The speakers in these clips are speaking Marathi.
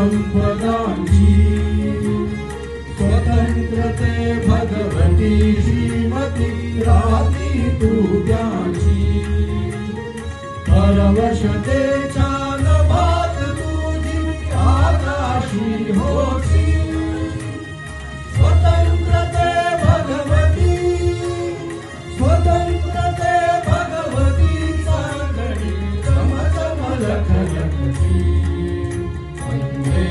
संपदांची स्वतंत्रते भगवती श्रीमती राती तुझ्याची परवशतेच्या नभात तुझी आकाशी होती स्वतंत्रते भगवती स्वतंत्रते भगवती सांगणी समसमलखलखती वंदे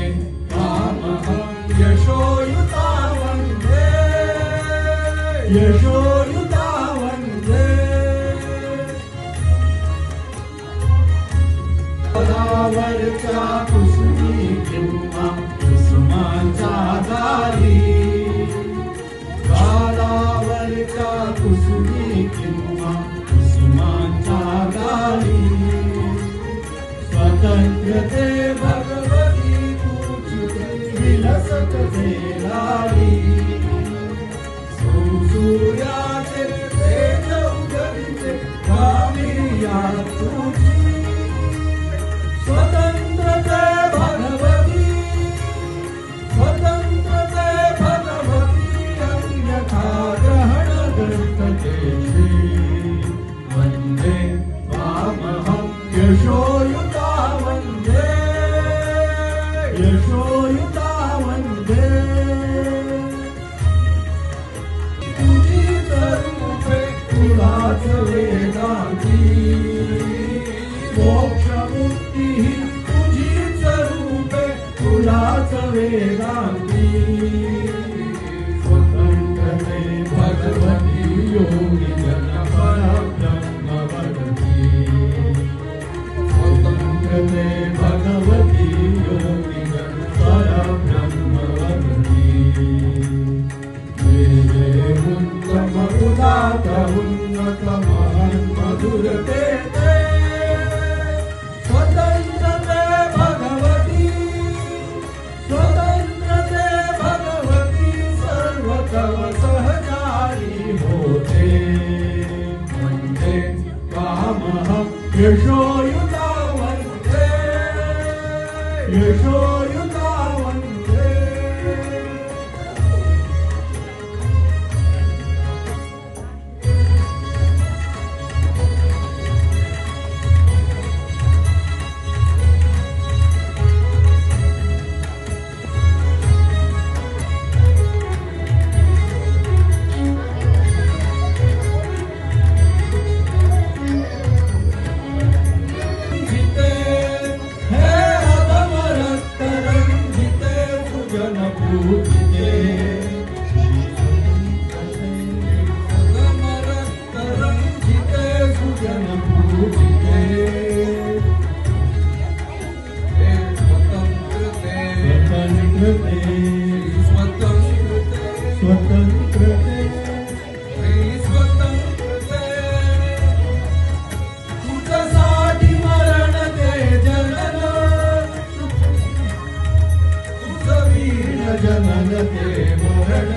कामहं यशोयुता वंदे यशोयुता वंदे पदावरच्या कुसुमी किंवा कुसुमांच्या दारी गालावरच्या कुसुमी किंवा कुसुमांच्या दारी स्वतंत्रते भगवती तुझी विलसते लाली सूर्याचे तेज उगविते गामिया तुझी स्वतंत्रते भगवती स्वतंत्रते भगवती अन्यथा ग्रहण दृष्टते वंदे वामहं यशोयुता वंदे यशोयुता वंदे तुझीच रूपे तुलाच वेदांती मोक्षमुक्ती तुझीच रूपे तुलाच वेदांती स्वतंत्रते भगवती योगी जन परब्रह्म वदती स्वतंत्रते भगवती योगी जन परब्रह्म वदती वेदे उत्तम उदात उन्नत महान मधुरते स्वतंत्रते भगवती स्वतंत्रते भगवती सर्व तव सहचारी होते वंदे कामहं यशोयुता वंदे यशोयुता वंदे स्वतंत्रते तुझ्यासाठी मरण ते जनन तुझं वीण जनन ते मरण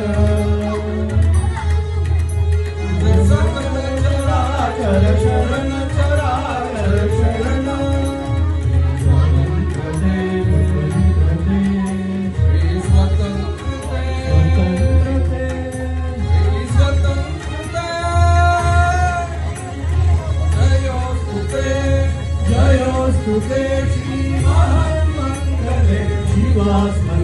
तुझं सकल चराचर शरण चराचर शरण जयोस्तुते श्री महामंगले शिवास्मरणे